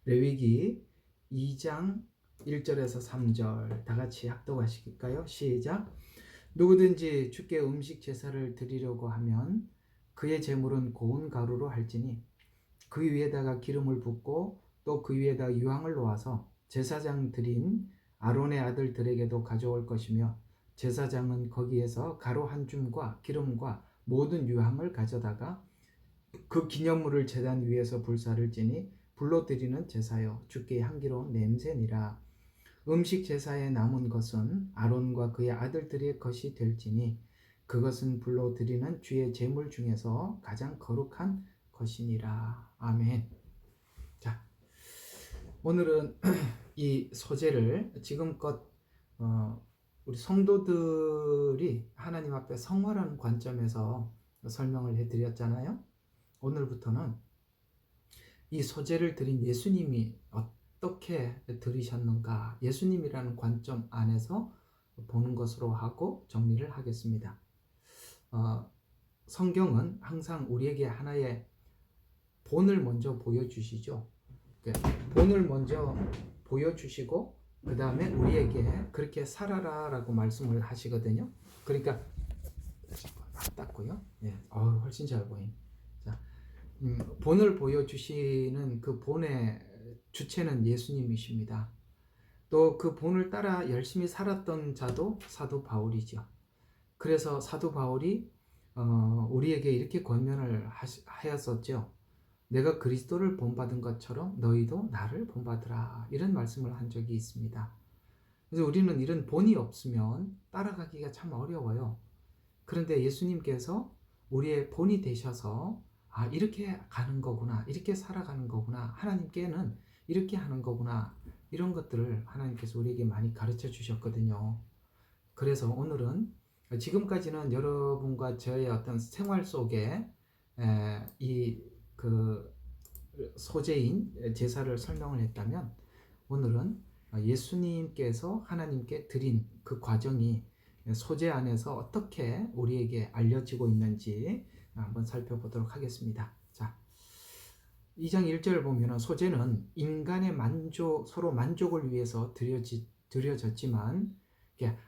레위기 2장 1절에서 3절 다 같이 합독하실까요? 시작. 누구든지 주께 음식 제사를 드리려고 하면 그의 제물은 고운 가루로 할지니 그 위에다가 기름을 붓고 또 그 위에다 유황을 놓아서 제사장 드린 아론의 아들들에게도 가져올 것이며 제사장은 거기에서 가루 한 줌과 기름과 모든 유황을 가져다가 그 기념물을 제단 위에서 불사를 지니 불로 드리는 제사요 주께 향기로운 냄새니라. 음식 제사에 남은 것은 아론과 그의 아들들의 것이 될지니 그것은 불로 드리는 주의 제물 중에서 가장 거룩한 것이니라. 아멘. 자, 오늘은 이 소재를 지금껏 우리 성도들이 하나님 앞에 성화라는 관점에서 설명을 해드렸잖아요. 오늘부터는 이 소재를 드린 예수님이 어떻게 들으셨는가, 예수님이라는 관점 안에서 보는 것으로 하고 정리를 하겠습니다. 성경은 항상 우리에게 하나의 본을 먼저 보여주시죠. 본을 먼저 보여주시고 그 다음에 우리에게 그렇게 살아라 라고 말씀을 하시거든요. 그러니까 닦고요. 예, 훨씬 잘 보임. 자, 본을 보여주시는 그 본의 주체는 예수님이십니다. 또 그 본을 따라 열심히 살았던 자도 사도 바울이죠. 그래서 사도 바울이 우리에게 이렇게 권면을 하였었죠. 내가 그리스도를 본받은 것처럼 너희도 나를 본받으라, 이런 말씀을 한 적이 있습니다. 그래서 우리는 이런 본이 없으면 따라가기가 참 어려워요. 그런데 예수님께서 우리의 본이 되셔서 이렇게 가는 거구나, 이렇게 살아가는 거구나, 하나님께는 이렇게 하는 거구나, 이런 것들을 하나님께서 우리에게 많이 가르쳐 주셨거든요. 그래서 오늘은 지금까지는 여러분과 저의 어떤 생활 속에 이 그 소재인 제사를 설명을 했다면, 오늘은 예수님께서 하나님께 드린 그 과정이 소재 안에서 어떻게 우리에게 알려지고 있는지 한번 살펴보도록 하겠습니다. 자, 2장 1절 보면 소재는 인간의 서로 만족을 위해서 드려졌지만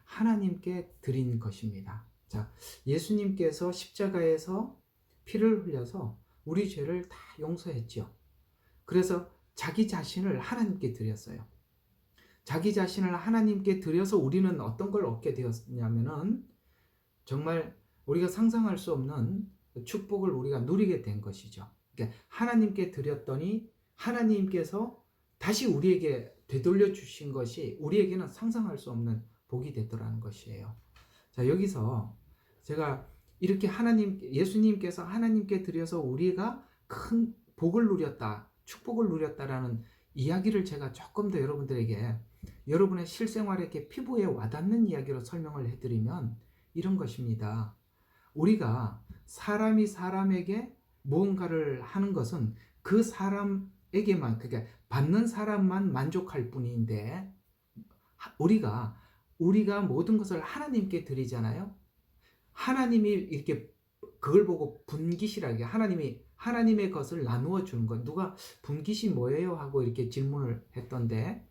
하나님께 드린 것입니다. 자, 예수님께서 십자가에서 피를 흘려서 우리 죄를 다 용서했죠. 그래서 자기 자신을 하나님께 드렸어요. 자기 자신을 하나님께 드려서 우리는 어떤 걸 얻게 되었냐면은 정말 우리가 상상할 수 없는 축복을 우리가 누리게 된 것이죠. 그러니까 하나님께 드렸더니 하나님께서 다시 우리에게 되돌려 주신 것이 우리에게는 상상할 수 없는 복이 되더라는 것이에요. 자, 여기서 제가 이렇게 예수님께서 하나님께 드려서 우리가 큰 복을 누렸다, 축복을 누렸다라는 이야기를 제가 조금 더 여러분들에게 여러분의 실생활에 이렇게 피부에 와닿는 이야기로 설명을 해드리면 이런 것입니다. 우리가 사람이 사람에게 무언가를 하는 것은 그 사람에게만, 그러니까 받는 사람만 만족할 뿐인데, 우리가 모든 것을 하나님께 드리잖아요. 하나님이 이렇게 그걸 보고 분깃이라게 하나님의 것을 나누어 주는 것. 누가 분깃이 뭐예요? 하고 이렇게 질문을 했던데,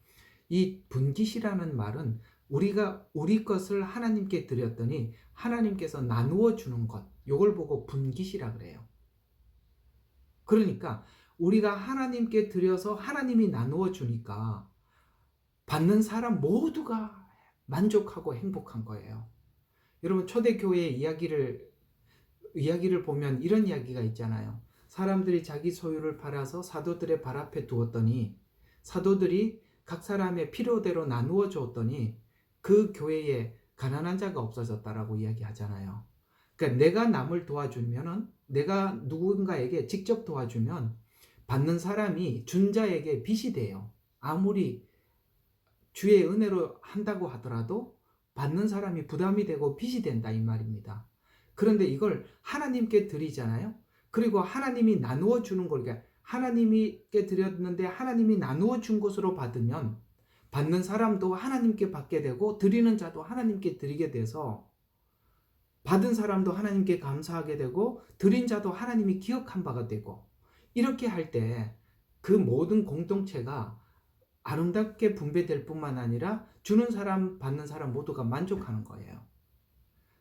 이 분깃이라는 말은 우리가 우리 것을 하나님께 드렸더니 하나님께서 나누어 주는 것, 이걸 보고 분깃이라 그래요. 그러니까 우리가 하나님께 드려서 하나님이 나누어 주니까 받는 사람 모두가 만족하고 행복한 거예요. 여러분, 초대교회의 이야기를 보면 이런 이야기가 있잖아요. 사람들이 자기 소유를 팔아서 사도들의 발 앞에 두었더니 사도들이 각 사람의 필요대로 나누어 주었더니 그 교회에 가난한 자가 없어졌다라고 이야기하잖아요. 그러니까 내가 남을 도와주면은, 내가 누군가에게 직접 도와주면 받는 사람이 준 자에게 빚이 돼요. 아무리 주의 은혜로 한다고 하더라도 받는 사람이 부담이 되고 빚이 된다, 이 말입니다. 그런데 이걸 하나님께 드리잖아요. 그리고 하나님이 나누어 주는 걸, 그러니까 하나님께 드렸는데 하나님이 나누어 준 것으로 받으면 받는 사람도 하나님께 받게 되고 드리는 자도 하나님께 드리게 돼서 받은 사람도 하나님께 감사하게 되고 드린 자도 하나님이 기억한 바가 되고, 이렇게 할 때 그 모든 공동체가 아름답게 분배될 뿐만 아니라 주는 사람 받는 사람 모두가 만족하는 거예요.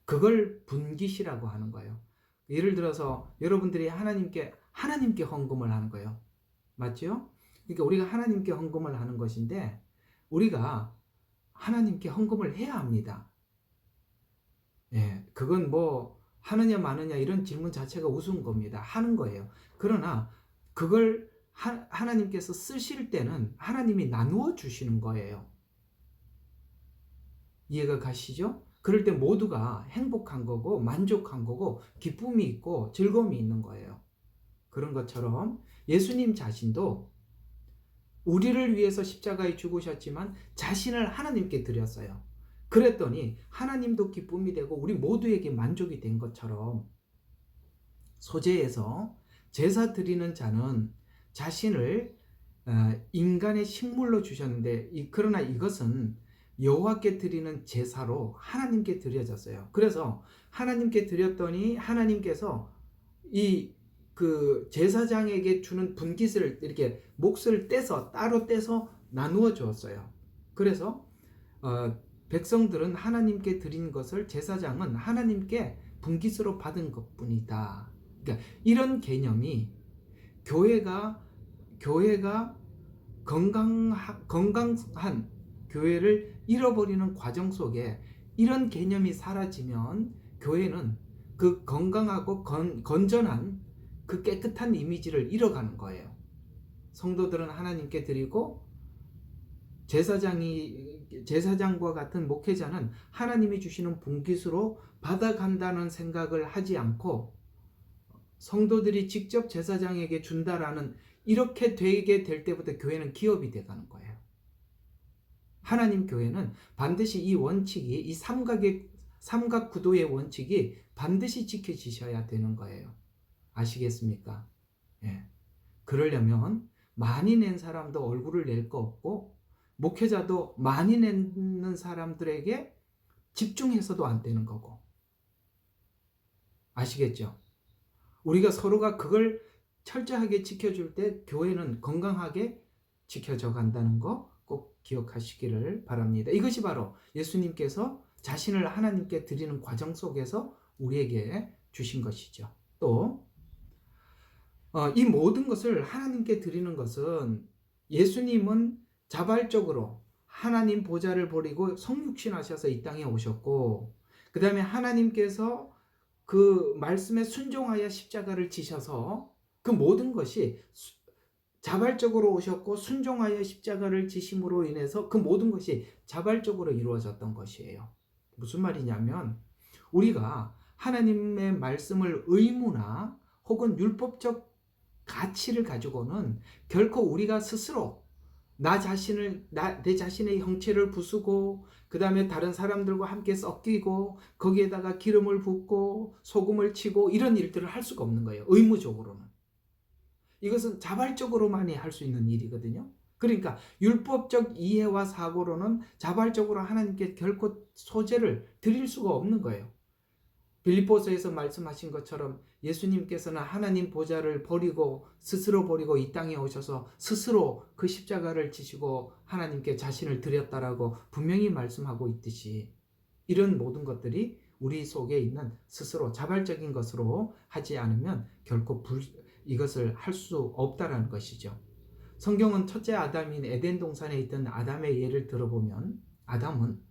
그걸 분깃이라고 하는 거예요. 예를 들어서 여러분들이 하나님께 헌금을 하는 거예요. 맞죠? 그러니까 우리가 하나님께 헌금을 하는 것인데 우리가 하나님께 헌금을 해야 합니다. 예, 그건 뭐 하느냐 마느냐 이런 질문 자체가 우스운 겁니다. 하는 거예요. 그러나 그걸 하나님께서 쓰실 때는 하나님이 나누어 주시는 거예요. 이해가 가시죠? 그럴 때 모두가 행복한 거고 만족한 거고 기쁨이 있고 즐거움이 있는 거예요. 그런 것처럼 예수님 자신도 우리를 위해서 십자가에 죽으셨지만 자신을 하나님께 드렸어요. 그랬더니 하나님도 기쁨이 되고 우리 모두에게 만족이 된 것처럼 소재에서 제사 드리는 자는 자신을 인간의 식물로 주셨는데 그러나 이것은 여호와께 드리는 제사로 하나님께 드려졌어요. 그래서 하나님께 드렸더니 하나님께서 그 제사장에게 주는 분깃을 이렇게 몫을 따로 떼서 나누어 주었어요. 그래서 백성들은 하나님께 드린 것을 제사장은 하나님께 분깃으로 받은 것뿐이다. 그러니까 이런 개념이 교회가 건강한 교회를 잃어버리는 과정 속에 이런 개념이 사라지면 교회는 그 건강하고 건전한 그 깨끗한 이미지를 잃어가는 거예요. 성도들은 하나님께 드리고 제사장과 같은 목회자는 하나님이 주시는 분깃으로 받아간다는 생각을 하지 않고 성도들이 직접 제사장에게 준다라는 이렇게 되게 될 때부터 교회는 기업이 돼가는 거예요. 하나님 교회는 반드시 이 원칙이 이 삼각 구도의 원칙이 반드시 지켜지셔야 되는 거예요. 아시겠습니까? 예. 그러려면 많이 낸 사람도 얼굴을 낼 거 없고 목회자도 많이 내는 사람들에게 집중해서도 안 되는 거고. 아시겠죠? 우리가 서로가 그걸 철저하게 지켜줄 때 교회는 건강하게 지켜져 간다는 거 꼭 기억하시기를 바랍니다. 이것이 바로 예수님께서 자신을 하나님께 드리는 과정 속에서 우리에게 주신 것이죠. 또 이 모든 것을 하나님께 드리는 것은 예수님은 자발적으로 하나님 보좌를 버리고 성육신하셔서 이 땅에 오셨고 그 다음에 하나님께서 그 말씀에 순종하여 십자가를 지셔서 그 모든 것이 자발적으로 오셨고 순종하여 십자가를 지심으로 인해서 그 모든 것이 자발적으로 이루어졌던 것이에요. 무슨 말이냐면 우리가 하나님의 말씀을 의무나 혹은 율법적 가치를 가지고는 결코 우리가 스스로 내 자신의 형체를 부수고 그 다음에 다른 사람들과 함께 섞이고 거기에다가 기름을 붓고 소금을 치고 이런 일들을 할 수가 없는 거예요. 의무적으로는. 이것은 자발적으로만이 할 수 있는 일이거든요. 그러니까 율법적 이해와 사고로는 자발적으로 하나님께 결코 소재를 드릴 수가 없는 거예요. 빌립보서에서 말씀하신 것처럼 예수님께서는 하나님 보좌를 스스로 버리고 이 땅에 오셔서 스스로 그 십자가를 지시고 하나님께 자신을 드렸다라고 분명히 말씀하고 있듯이 이런 모든 것들이 우리 속에 있는 스스로 자발적인 것으로 하지 않으면 결코 이것을 할 수 없다라는 것이죠. 성경은 첫째 아담인 에덴 동산에 있던 아담의 예를 들어보면 아담은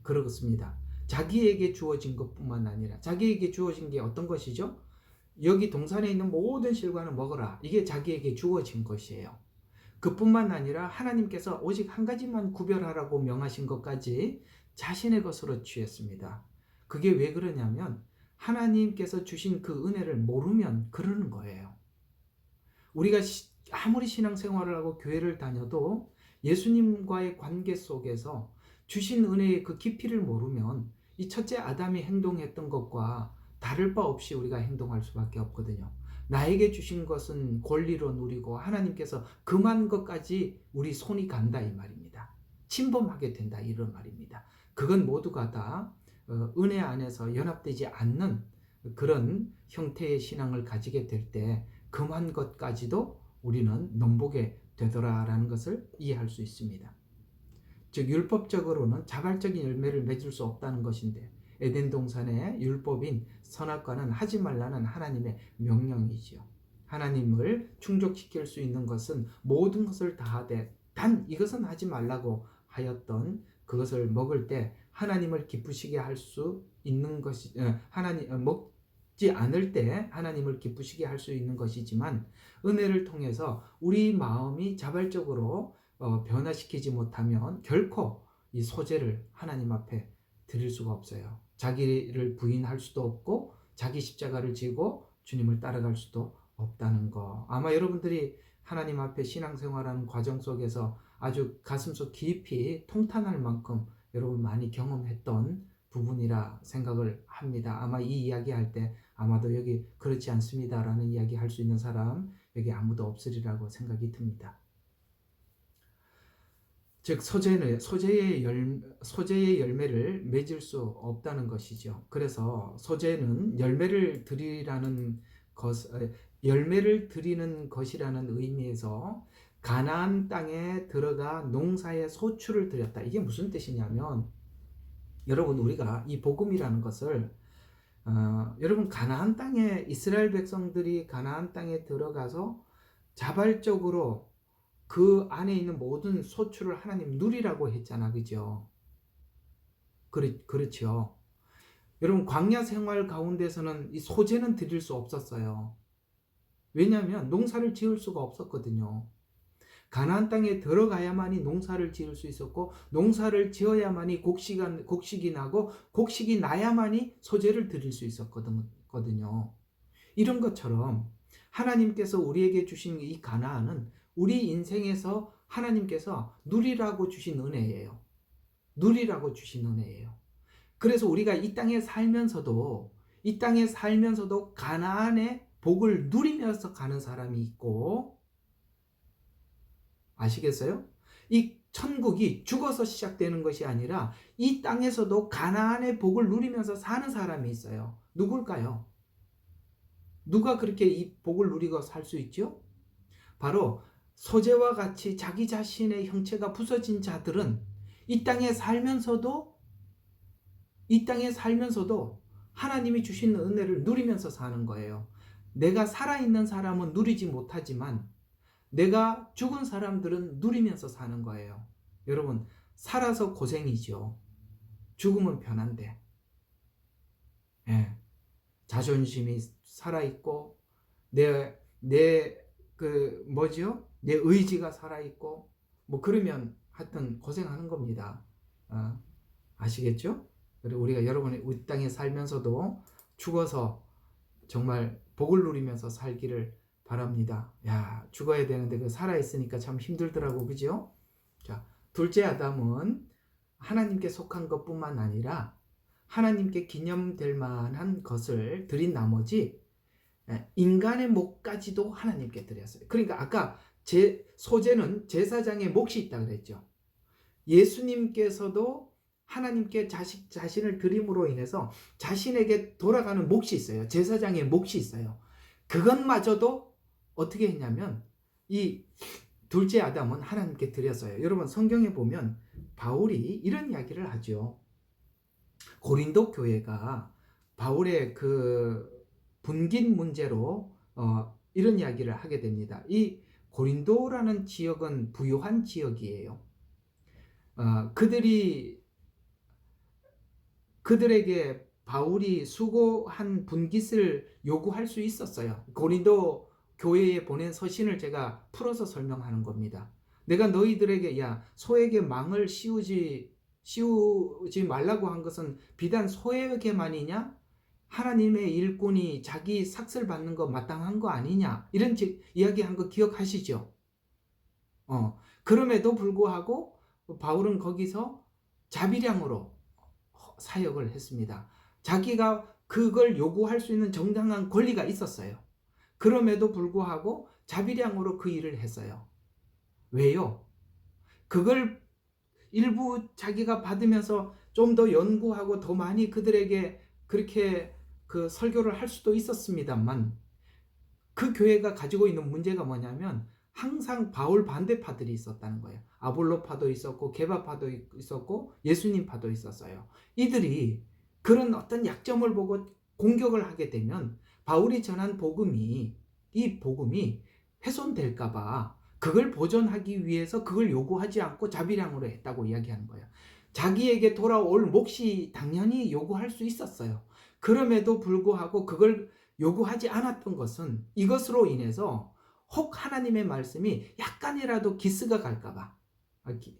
그렇습니다. 자기에게 주어진 것뿐만 아니라 자기에게 주어진 게 어떤 것이죠? 여기 동산에 있는 모든 실과는 먹어라. 이게 자기에게 주어진 것이에요. 그뿐만 아니라 하나님께서 오직 한 가지만 구별하라고 명하신 것까지 자신의 것으로 취했습니다. 그게 왜 그러냐면 하나님께서 주신 그 은혜를 모르면 그러는 거예요. 우리가 아무리 신앙생활을 하고 교회를 다녀도 예수님과의 관계 속에서 주신 은혜의 그 깊이를 모르면 이 첫째 아담이 행동했던 것과 다를 바 없이 우리가 행동할 수밖에 없거든요. 나에게 주신 것은 권리로 누리고 하나님께서 금한 것까지 우리 손이 간다 이 말입니다. 침범하게 된다 이런 말입니다. 그건 모두가 다 은혜 안에서 연합되지 않는 그런 형태의 신앙을 가지게 될 때 금한 것까지도 우리는 넘보게 되더라라는 것을 이해할 수 있습니다. 즉 율법적으로는 자발적인 열매를 맺을 수 없다는 것인데 에덴 동산의 율법인 선악과는 하지 말라는 하나님의 명령이지요. 하나님을 충족시킬 수 있는 것은 모든 것을 다하되 단 이것은 하지 말라고 하였던 그것을 먹을 때 하나님을 기쁘시게 할 수 있는 것이 먹지 않을 때 하나님을 기쁘시게 할 수 있는 것이지만 은혜를 통해서 우리 마음이 자발적으로 변화시키지 못하면 결코 이 소재를 하나님 앞에 드릴 수가 없어요. 자기를 부인할 수도 없고 자기 십자가를 지고 주님을 따라갈 수도 없다는 거. 아마 여러분들이 하나님 앞에 신앙생활하는 과정 속에서 아주 가슴속 깊이 통탄할 만큼 여러분 많이 경험했던 부분이라 생각을 합니다. 아마 이 이야기할 때 아마도 여기 그렇지 않습니다라는 이야기 할 수 있는 사람 여기 아무도 없으리라고 생각이 듭니다. 즉 소재의 열매를 맺을 수 없다는 것이죠. 그래서 소재는 열매를 드리는 것이라는 의미에서 가나안 땅에 들어가 농사의 소출을 드렸다. 이게 무슨 뜻이냐면 여러분 우리가 이 복음이라는 것을 여러분 가나안 땅에 이스라엘 백성들이 가나안 땅에 들어가서 자발적으로 그 안에 있는 모든 소출을 하나님 누리라고 했잖아. 그죠? 그렇죠. 여러분 광야 생활 가운데서는 이 소재는 드릴 수 없었어요. 왜냐하면 농사를 지을 수가 없었거든요. 가나안 땅에 들어가야만이 농사를 지을 수 있었고 농사를 지어야만이 곡식이 나고 곡식이 나야만이 소재를 드릴 수 있었거든요. 이런 것처럼 하나님께서 우리에게 주신 이 가나안은 우리 인생에서 하나님께서 누리라고 주신 은혜예요. 누리라고 주신 은혜예요. 그래서 우리가 이 땅에 살면서도 가나안의 복을 누리면서 가는 사람이 있고 아시겠어요? 이 천국이 죽어서 시작되는 것이 아니라 이 땅에서도 가나안의 복을 누리면서 사는 사람이 있어요. 누굴까요? 누가 그렇게 이 복을 누리고 살 수 있죠? 바로 소재와 같이 자기 자신의 형체가 부서진 자들은 이 땅에 살면서도 하나님이 주신 은혜를 누리면서 사는 거예요. 내가 살아있는 사람은 누리지 못하지만 내가 죽은 사람들은 누리면서 사는 거예요. 여러분 살아서 고생이죠. 죽으면 편한데 자존심이 살아있고 내 의지가 살아있고 그러면 하여튼 고생하는 겁니다. 아시겠죠? 그리고 우리가 여러분의 이 땅에 살면서도 죽어서 정말 복을 누리면서 살기를 바랍니다. 야, 죽어야 되는데 그 살아있으니까 참 힘들더라고, 그죠? 자, 둘째 아담은 하나님께 속한 것뿐만 아니라 하나님께 기념될 만한 것을 드린 나머지 인간의 목까지도 하나님께 드렸어요. 그러니까 아까 소재는 제사장의 몫이 있다 그랬죠. 예수님께서도 하나님께 자신을 드림으로 인해서 자신에게 돌아가는 몫이 있어요. 제사장의 몫이 있어요. 그것마저도 어떻게 했냐면 이 둘째 아담은 하나님께 드렸어요. 여러분 성경에 보면 바울이 이런 이야기를 하죠. 고린도 교회가 바울의 그 분긴 문제로 이런 이야기를 하게 됩니다. 이 고린도라는 지역은 부유한 지역이에요. 그들에게 바울이 수고한 분깃을 요구할 수 있었어요. 고린도 교회에 보낸 서신을 제가 풀어서 설명하는 겁니다. 내가 너희들에게 소에게 망을 씌우지 말라고 한 것은 비단 소에게만이냐? 하나님의 일꾼이 자기 삭슬 받는 거 마땅한 거 아니냐? 이런 이야기한 거 기억하시죠? 그럼에도 불구하고 바울은 거기서 자비량으로 사역을 했습니다. 자기가 그걸 요구할 수 있는 정당한 권리가 있었어요. 그럼에도 불구하고 자비량으로 그 일을 했어요. 왜요? 그걸 일부 자기가 받으면서 좀 더 연구하고 더 많이 그들에게 그렇게 그 설교를 할 수도 있었습니다만 그 교회가 가지고 있는 문제가 뭐냐면 항상 바울 반대파들이 있었다는 거예요. 아볼로파도 있었고 게바파도 있었고 예수님파도 있었어요. 이들이 그런 어떤 약점을 보고 공격을 하게 되면 바울이 전한 이 복음이 훼손될까 봐 그걸 보존하기 위해서 그걸 요구하지 않고 자비량으로 했다고 이야기하는 거예요. 자기에게 돌아올 몫이 당연히 요구할 수 있었어요. 그럼에도 불구하고 그걸 요구하지 않았던 것은 이것으로 인해서 혹 하나님의 말씀이 약간이라도 기스가 갈까 봐,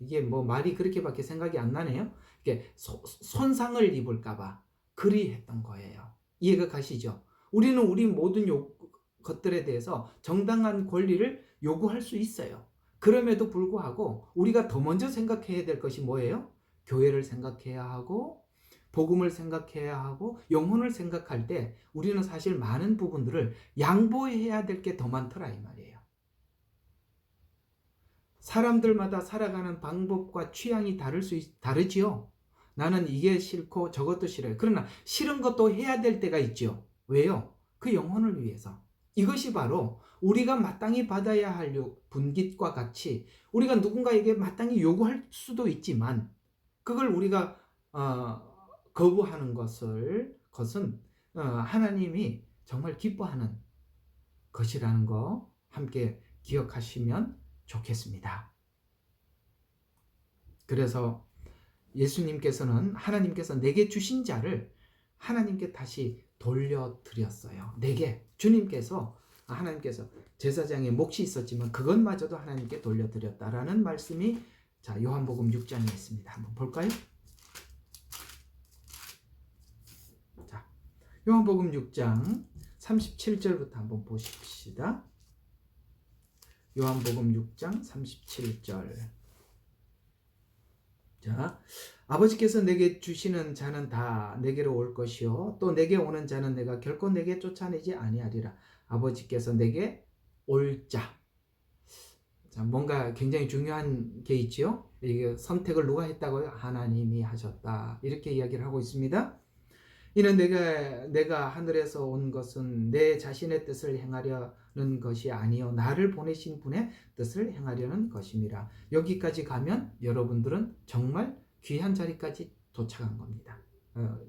이게 뭐 말이 그렇게밖에 생각이 안 나네요. 이게 손상을 입을까 봐 그리 했던 거예요. 이해가 가시죠? 우리는 우리 모든 것들에 대해서 정당한 권리를 요구할 수 있어요. 그럼에도 불구하고 우리가 더 먼저 생각해야 될 것이 뭐예요? 교회를 생각해야 하고 복음을 생각해야 하고 영혼을 생각할 때 우리는 사실 많은 부분들을 양보해야 될 게 더 많더라 이 말이에요. 사람들마다 살아가는 방법과 취향이 다르지요. 나는 이게 싫고 저것도 싫어요. 그러나 싫은 것도 해야 될 때가 있죠. 왜요? 그 영혼을 위해서. 이것이 바로 우리가 마땅히 받아야 할 분깃과 같이 우리가 누군가에게 마땅히 요구할 수도 있지만 그걸 우리가 거부하는 것은 하나님이 정말 기뻐하는 것이라는 거 함께 기억하시면 좋겠습니다. 그래서 예수님께서는 하나님께서 내게 주신 자를 하나님께 다시 돌려드렸어요. 하나님께서 제사장의 몫이 있었지만 그것마저도 하나님께 돌려드렸다라는 말씀이 자 요한복음 6장에 있습니다. 한번 볼까요? 자, 요한복음 6장 37절부터 한번 보십시다. 요한복음 6장 37절. 자, 아버지께서 내게 주시는 자는 다 내게로 올 것이요 또 내게 오는 자는 내가 결코 내게 쫓아내지 아니하리라. 아버지께서 내게 올 자. 자, 뭔가 굉장히 중요한 게 있지요. 이게 선택을 누가 했다고요? 하나님이 하셨다. 이렇게 이야기를 하고 있습니다. 이는 내가 하늘에서 온 것은 내 자신의 뜻을 행하려는 것이 아니요 나를 보내신 분의 뜻을 행하려는 것입니다. 여기까지 가면 여러분들은 정말 귀한 자리까지 도착한 겁니다.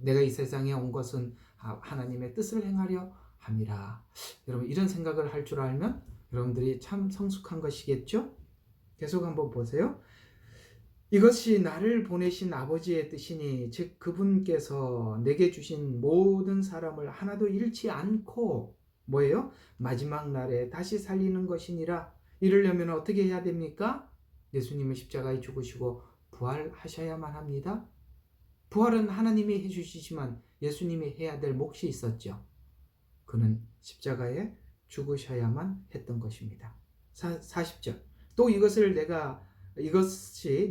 내가 이 세상에 온 것은 하나님의 뜻을 행하려 함이라. 여러분 이런 생각을 할 줄 알면 여러분들이 참 성숙한 것이겠죠? 계속 한번 보세요. 이것이 나를 보내신 아버지의 뜻이니 즉 그분께서 내게 주신 모든 사람을 하나도 잃지 않고 뭐예요? 마지막 날에 다시 살리는 것이니라. 이러려면 어떻게 해야 됩니까? 예수님은 십자가에 죽으시고 부활하셔야만 합니다. 부활은 하나님이 해주시지만 예수님이 해야 될 몫이 있었죠. 그는 십자가에 죽으셔야만 했던 것입니다. 40절. 또 이것이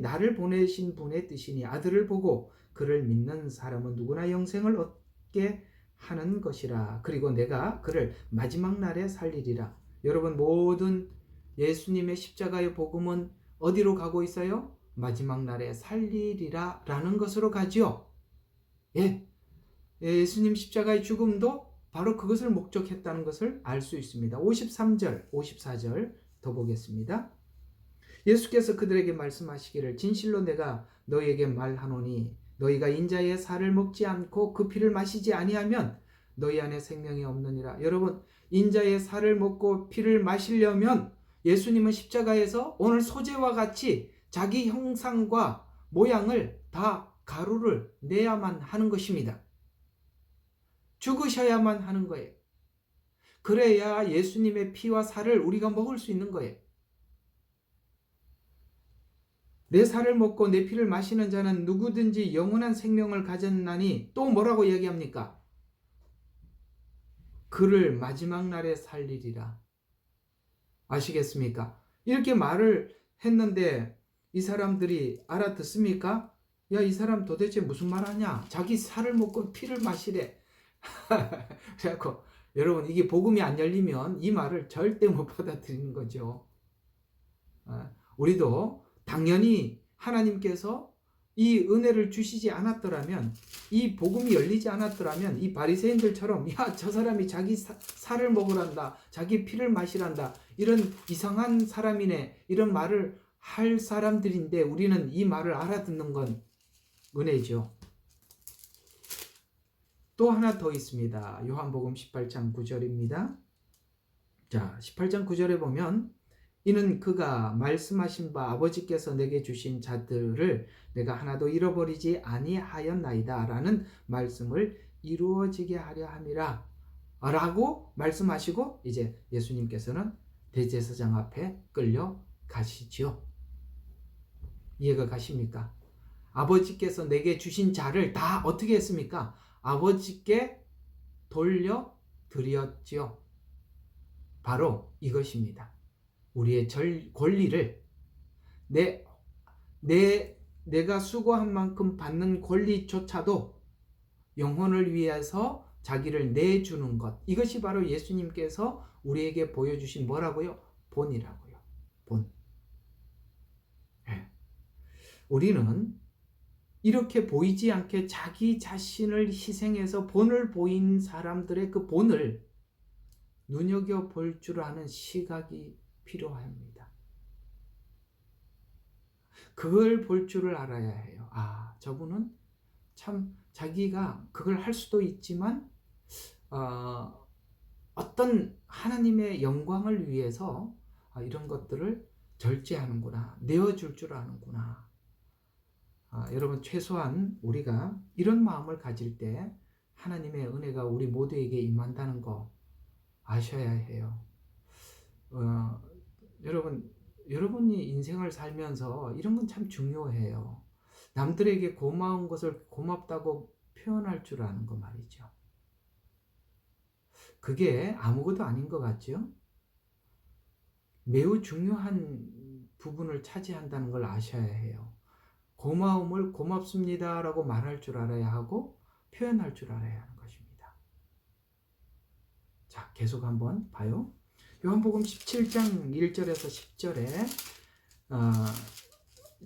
나를 보내신 분의 뜻이니 아들을 보고 그를 믿는 사람은 누구나 영생을 얻게 하는 것이라. 그리고 내가 그를 마지막 날에 살리리라. 여러분 모든 예수님의 십자가의 복음은 어디로 가고 있어요? 마지막 날에 살리리라 라는 것으로 가지요. 예수님 십자가의 죽음도 바로 그것을 목적했다는 것을 알 수 있습니다. 53절, 54절 더 보겠습니다. 예수께서 그들에게 말씀하시기를 진실로 내가 너희에게 말하노니 너희가 인자의 살을 먹지 않고 그 피를 마시지 아니하면 너희 안에 생명이 없느니라. 여러분 인자의 살을 먹고 피를 마시려면 예수님은 십자가에서 오늘 소재와 같이 자기 형상과 모양을 다 가루를 내야만 하는 것입니다. 죽으셔야만 하는 거예요. 그래야 예수님의 피와 살을 우리가 먹을 수 있는 거예요. 내 살을 먹고 내 피를 마시는 자는 누구든지 영원한 생명을 가졌나니 또 뭐라고 얘기합니까? 그를 마지막 날에 살리리라. 아시겠습니까? 이렇게 말을 했는데 이 사람들이 알아듣습니까? 야, 이 사람 도대체 무슨 말 하냐? 자기 살을 먹고 피를 마시래. 그래갖고 여러분 이게 복음이 안 열리면 이 말을 절대 못 받아들이는 거죠. 우리도 당연히 하나님께서 이 은혜를 주시지 않았더라면, 이 복음이 열리지 않았더라면 이 바리새인들처럼 야, 저 사람이 자기 살을 먹으란다, 자기 피를 마시란다, 이런 이상한 사람이네, 이런 말을 할 사람들인데 우리는 이 말을 알아듣는 건 은혜죠. 또 하나 더 있습니다. 요한복음 18장 9절입니다. 자, 18장 9절에 보면 이는 그가 말씀하신 바 아버지께서 내게 주신 자들을 내가 하나도 잃어버리지 아니하였나이다 라는 말씀을 이루어지게 하려 함이라 라고 말씀하시고 이제 예수님께서는 대제사장 앞에 끌려 가시지요. 이해가 가십니까? 아버지께서 내게 주신 자를 다 어떻게 했습니까? 아버지께 돌려드렸지요. 바로 이것입니다. 우리의 권리를 내가 수고한 만큼 받는 권리조차도 영혼을 위해서 자기를 내주는 것, 이것이 바로 예수님께서 우리에게 보여주신 뭐라고요? 본이라고요. 본. 네. 우리는 이렇게 보이지 않게 자기 자신을 희생해서 본을 보인 사람들의 그 본을 눈여겨볼 줄 아는 시각이 필요합니다. 그걸 볼 줄을 알아야 해요. 아, 저분은 참 자기가 그걸 할 수도 있지만 어떤 하나님의 영광을 위해서 이런 것들을 절제하는구나, 내어줄 줄 아는구나. 여러분, 최소한 우리가 이런 마음을 가질 때 하나님의 은혜가 우리 모두에게 임한다는 거 아셔야 해요. 여러분이 인생을 살면서 이런 건 참 중요해요. 남들에게 고마운 것을 고맙다고 표현할 줄 아는 거 말이죠. 그게 아무것도 아닌 것 같죠? 매우 중요한 부분을 차지한다는 걸 아셔야 해요. 고마움을 고맙습니다 라고 말할 줄 알아야 하고 표현할 줄 알아야 하는 것입니다. 자, 계속 한번 봐요. 요한복음 17장 1절에서 10절에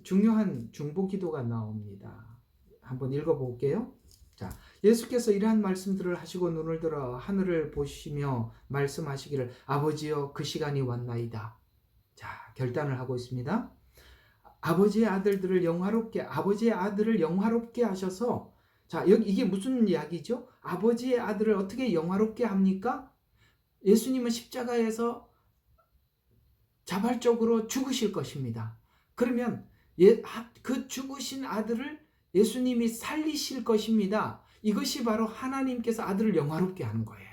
중요한 중보기도가 나옵니다. 한번 읽어볼게요. 자, 예수께서 이러한 말씀들을 하시고 눈을 들어 하늘을 보시며 말씀하시기를 아버지여 그 시간이 왔나이다. 자, 결단을 하고 있습니다. 아버지의 아들을 영화롭게 하셔서, 자, 여기 이게 무슨 이야기죠? 아버지의 아들을 어떻게 영화롭게 합니까? 예수님은 십자가에서 자발적으로 죽으실 것입니다. 그러면 그 죽으신 아들을 예수님이 살리실 것입니다. 이것이 바로 하나님께서 아들을 영화롭게 하는 거예요.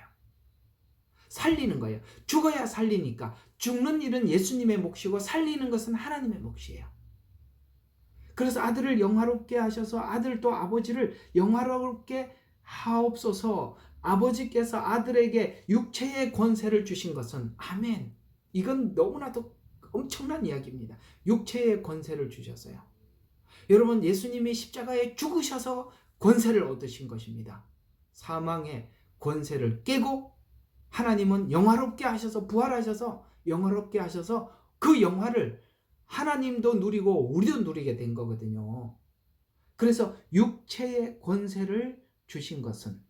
살리는 거예요. 죽어야 살리니까. 죽는 일은 예수님의 몫이고 살리는 것은 하나님의 몫이에요. 그래서 아들을 영화롭게 하셔서 아들 또 아버지를 영화롭게 하옵소서. 아버지께서 아들에게 육체의 권세를 주신 것은, 아멘, 이건 너무나도 엄청난 이야기입니다. 육체의 권세를 주셨어요. 여러분, 예수님이 십자가에 죽으셔서 권세를 얻으신 것입니다. 사망의 권세를 깨고 하나님은 영화롭게 하셔서, 부활하셔서 영화롭게 하셔서 그 영화를 하나님도 누리고 우리도 누리게 된 거거든요. 그래서 육체의 권세를 주신 것은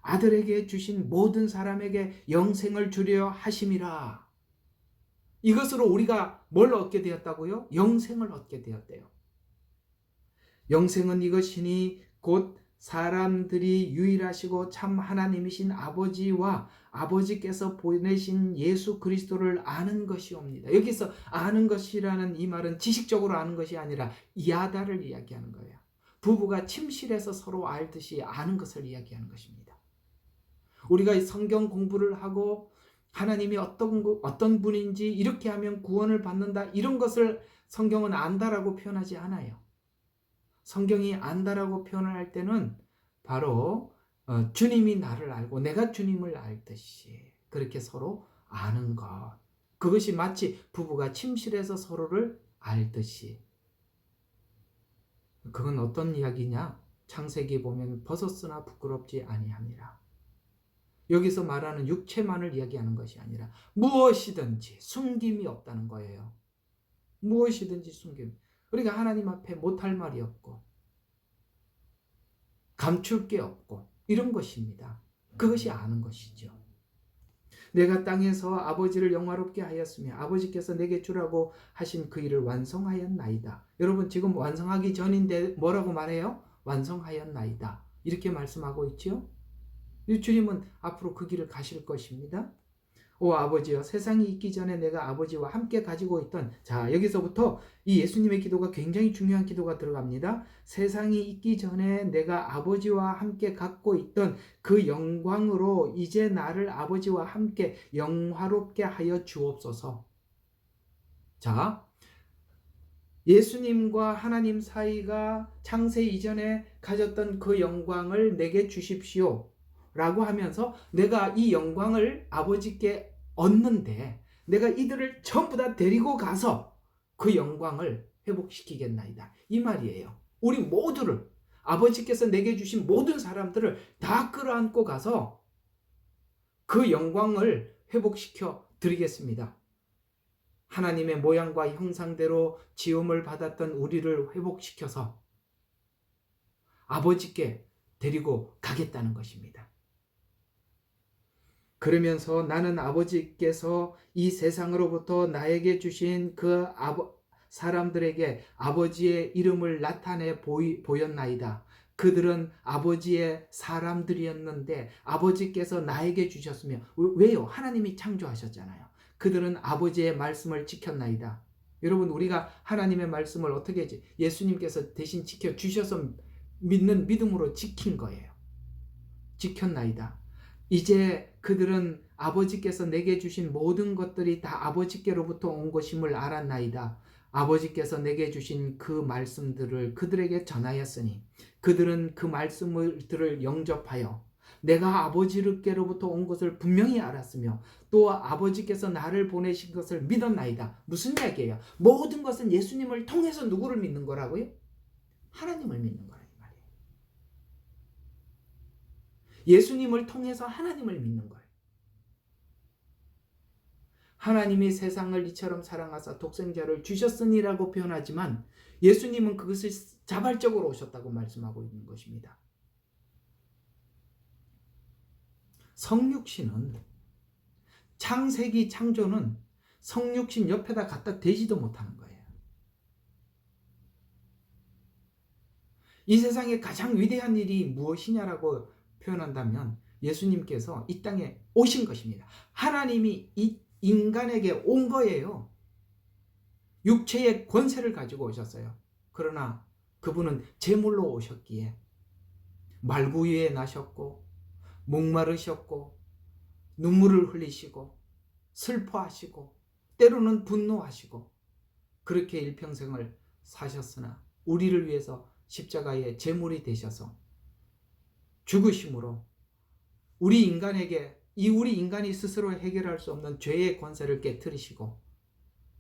아들에게 주신 모든 사람에게 영생을 주려 하심이라. 이것으로 우리가 뭘 얻게 되었다고요? 영생을 얻게 되었대요. 영생은 이것이니 곧 사람들이 유일하시고 참 하나님이신 아버지와 아버지께서 보내신 예수 그리스도를 아는 것이옵니다. 여기서 아는 것이라는 이 말은 지식적으로 아는 것이 아니라 이하다를 이야기하는 거예요. 부부가 침실에서 서로 알듯이 아는 것을 이야기하는 것입니다. 우리가 성경 공부를 하고 하나님이 어떤 분인지, 이렇게 하면 구원을 받는다, 이런 것을 성경은 안다라고 표현하지 않아요. 성경이 안다라고 표현을 할 때는 바로 주님이 나를 알고 내가 주님을 알듯이 그렇게 서로 아는 것, 그것이 마치 부부가 침실에서 서로를 알듯이. 그건 어떤 이야기냐? 창세기 보면 벗었으나 부끄럽지 아니함이라. 여기서 말하는 육체만을 이야기하는 것이 아니라 무엇이든지 숨김이 없다는 거예요. 무엇이든지 숨김. 그러니까 하나님 앞에 못할 말이 없고 감출 게 없고 이런 것입니다. 그것이 아는 것이죠. 내가 땅에서 아버지를 영화롭게 하였으며 아버지께서 내게 주라고 하신 그 일을 완성하였나이다. 여러분 지금 완성하기 전인데 뭐라고 말해요? 완성하였나이다. 이렇게 말씀하고 있죠. 주님은 앞으로 그 길을 가실 것입니다. 오 아버지여, 세상이 있기 전에 내가 아버지와 함께 가지고 있던, 자 여기서부터 이 예수님의 기도가 굉장히 중요한 기도가 들어갑니다. 세상이 있기 전에 내가 아버지와 함께 갖고 있던 그 영광으로 이제 나를 아버지와 함께 영화롭게 하여 주옵소서. 자, 예수님과 하나님 사이가 창세 이전에 가졌던 그 영광을 내게 주십시오 라고 하면서 내가 이 영광을 아버지께 얻는데 내가 이들을 전부 다 데리고 가서 그 영광을 회복시키겠나이다. 이 말이에요. 우리 모두를, 아버지께서 내게 주신 모든 사람들을 다 끌어안고 가서 그 영광을 회복시켜 드리겠습니다. 하나님의 모양과 형상대로 지음을 받았던 우리를 회복시켜서 아버지께 데리고 가겠다는 것입니다. 그러면서 나는 아버지께서 이 세상으로부터 나에게 주신 그 사람들에게 아버지의 이름을 나타내 보였나이다. 그들은 아버지의 사람들이었는데 아버지께서 나에게 주셨으며, 왜요? 하나님이 창조하셨잖아요. 그들은 아버지의 말씀을 지켰나이다. 여러분 우리가 하나님의 말씀을 어떻게 하지? 예수님께서 대신 지켜주셔서 믿는 믿음으로 지킨 거예요. 지켰나이다. 이제 그들은 아버지께서 내게 주신 모든 것들이 다 아버지께로부터 온 것임을 알았나이다. 아버지께서 내게 주신 그 말씀들을 그들에게 전하였으니 그들은 그 말씀들을 영접하여 내가 아버지께로부터 온 것을 분명히 알았으며 또 아버지께서 나를 보내신 것을 믿었나이다. 무슨 이야기예요? 모든 것은 예수님을 통해서 누구를 믿는 거라고요? 하나님을 믿는 거라. 예수님을 통해서 하나님을 믿는 거예요. 하나님이 세상을 이처럼 사랑하사 독생자를 주셨으니라고 표현하지만 예수님은 그것을 자발적으로 오셨다고 말씀하고 있는 것입니다. 성육신은, 창세기 창조는 성육신 옆에다 갖다 대지도 못하는 거예요. 이 세상에 가장 위대한 일이 무엇이냐라고 표현한다면 예수님께서 이 땅에 오신 것입니다. 하나님이 이 인간에게 온 거예요. 육체의 권세를 가지고 오셨어요. 그러나 그분은 제물로 오셨기에 말구유에 나셨고 목마르셨고 눈물을 흘리시고 슬퍼하시고 때로는 분노하시고 그렇게 일평생을 사셨으나 우리를 위해서 십자가의 제물이 되셔서 죽으심으로 우리 인간이 스스로 해결할 수 없는 죄의 권세를 깨트리시고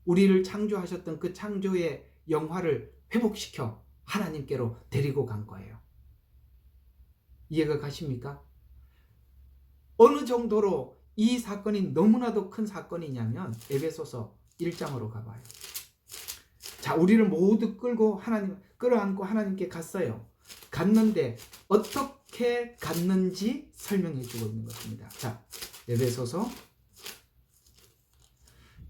우리를 창조하셨던 그 창조의 영화를 회복시켜 하나님께로 데리고 간 거예요. 이해가 가십니까? 어느 정도로 이 사건이 너무나도 큰 사건이냐면 에베소서 1장으로 가봐요. 자, 우리를 모두 끌어안고 하나님께 갔어요. 갔는데 어떻게 갔는지 설명해 주고 있는 것입니다. 자, 에베소서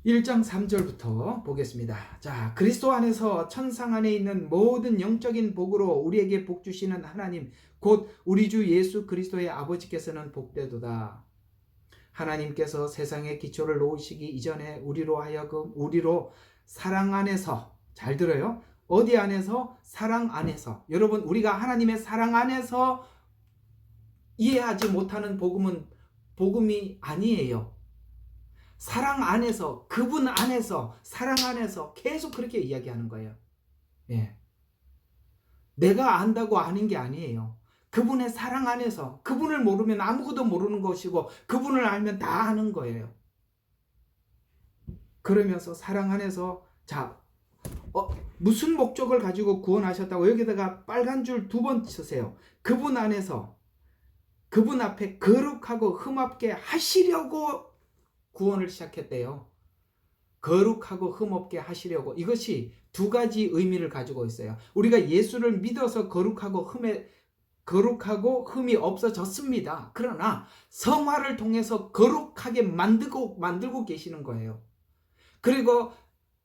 1장 3절부터 보겠습니다. 자, 그리스도 안에서 천상 안에 있는 모든 영적인 복으로 우리에게 복 주시는 하나님 곧 우리 주 예수 그리스도의 아버지께서는 복되도다. 하나님께서 세상의 기초를 놓으시기 이전에 우리로 사랑 안에서, 잘 들어요. 어디 안에서? 사랑 안에서. 여러분 우리가 하나님의 사랑 안에서 이해하지 못하는 복음은 복음이 아니에요. 사랑 안에서, 그분 안에서, 사랑 안에서 계속 그렇게 이야기하는 거예요. 예. 내가 안다고 아는 게 아니에요. 그분의 사랑 안에서, 그분을 모르면 아무것도 모르는 것이고 그분을 알면 다 아는 거예요. 그러면서 사랑 안에서, 자, 무슨 목적을 가지고 구원하셨다고 여기다가 빨간 줄 2번 쓰세요. 그분 안에서, 그분 앞에 거룩하고 흠없게 하시려고 구원을 시작했대요. 거룩하고 흠없게 하시려고, 이것이 두 가지 의미를 가지고 있어요. 우리가 예수를 믿어서 거룩하고 흠이 없어졌습니다. 그러나 성화를 통해서 거룩하게 만들고 계시는 거예요. 그리고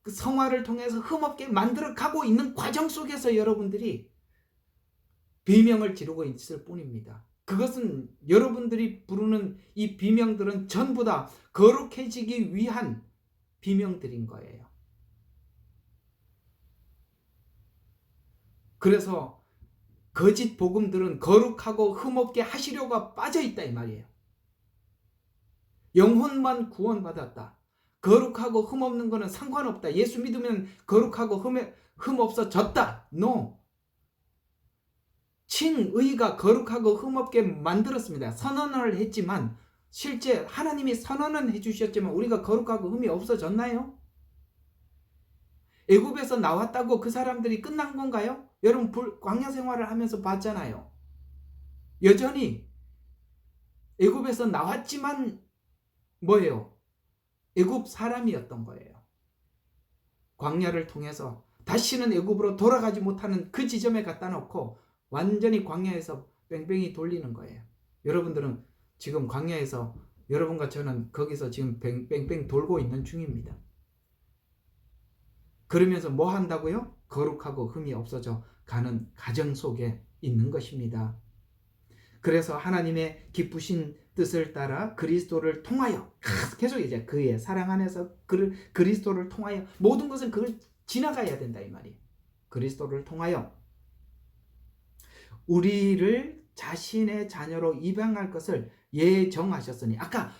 그 성화를 통해서 흠없게 만들어 가고 있는 과정 속에서 여러분들이 비명을 지르고 있을 뿐입니다. 그것은 여러분들이 부르는 이 비명들은 전부 다 거룩해지기 위한 비명들인 거예요. 그래서 거짓 복음들은 거룩하고 흠없게 하시려고 빠져 있다 이 말이에요. 영혼만 구원받았다. 거룩하고 흠없는 거는 상관없다. 예수 믿으면 거룩하고 흠 없어졌다. No. 칭의가 거룩하고 흠없게 만들었습니다. 선언을 했지만 실제 하나님이 선언은 해주셨지만 우리가 거룩하고 흠이 없어졌나요? 애굽에서 나왔다고 그 사람들이 끝난 건가요? 여러분 광야 생활을 하면서 봤잖아요. 여전히 애굽에서 나왔지만 뭐예요? 애굽 사람이었던 거예요. 광야를 통해서 다시는 애굽으로 돌아가지 못하는 그 지점에 갖다 놓고 완전히 광야에서 뺑뺑이 돌리는 거예요. 여러분들은 지금 광야에서 여러분과 저는 거기서 지금 뺑뺑 돌고 있는 중입니다. 그러면서 뭐 한다고요? 거룩하고 흠이 없어져 가는 가정 속에 있는 것입니다. 그래서 하나님의 기쁘신 뜻을 따라 그리스도를 통하여, 계속 이제 그의 사랑 안에서 그리스도를 통하여 모든 것은 그걸 지나가야 된다 이 말이에요. 그리스도를 통하여 우리를 자신의 자녀로 입양할 것을 예정하셨으니, 아까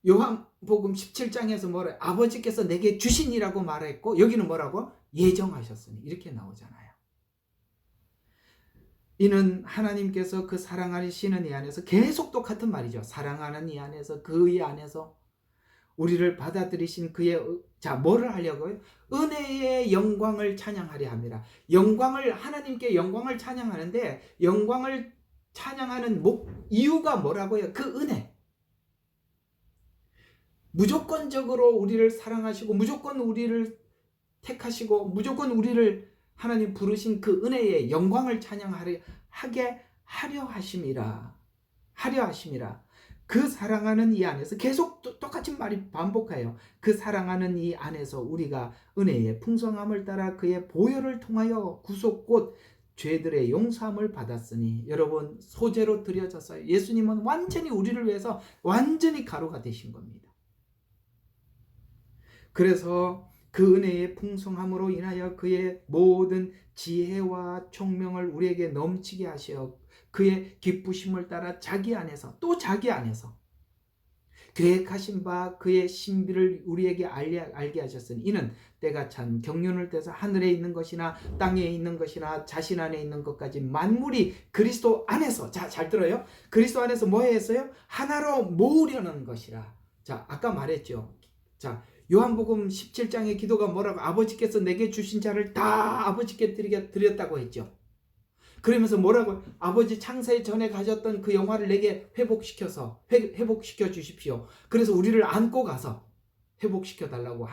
요한복음 17장에서 뭐래? 아버지께서 내게 주시니라고 말했고 여기는 뭐라고? 예정하셨으니, 이렇게 나오잖아요. 이는 하나님께서 그 사랑하시는 이 안에서, 계속 똑같은 말이죠. 사랑하는 이 안에서, 그의 안에서 우리를 받아들이신 그의, 자, 뭐를 하려고요? 은혜의 영광을 찬양하려 합니다. 하나님께 영광을 찬양하는데, 영광을 찬양하는 이유가 뭐라고요? 그 은혜. 무조건적으로 우리를 사랑하시고, 무조건 우리를 택하시고, 무조건 우리를 하나님 부르신 그 은혜의 영광을 찬양하려 하려 하심이라. 그 사랑하는 이 안에서, 계속 똑같이 말이 반복해요. 그 사랑하는 이 안에서 우리가 은혜의 풍성함을 따라 그의 보혈을 통하여 구속 곧 죄들의 용서함을 받았으니, 여러분, 소재로 드려졌어요. 예수님은 완전히 우리를 위해서 완전히 가루가 되신 겁니다. 그래서 그 은혜의 풍성함으로 인하여 그의 모든 지혜와 총명을 우리에게 넘치게 하시어 그의 기쁘심을 따라 자기 안에서, 또 자기 안에서 계획하신 바 그의 신비를 우리에게 알게 하셨으니, 이는 때가 찬 경륜을 떼서 하늘에 있는 것이나 땅에 있는 것이나 자신 안에 있는 것까지 만물이 그리스도 안에서, 자, 잘 들어요. 그리스도 안에서 뭐 했어요? 하나로 모으려는 것이라. 자, 아까 말했죠. 자, 요한복음 17장의 기도가 뭐라고? 아버지께서 내게 주신 자를 다 아버지께 드렸다고 했죠. 그러면서 뭐라고? 아버지 창세 전에 가졌던 그 영화를 내게 회복시켜 주십시오. 그래서 우리를 안고 가서 회복시켜 달라고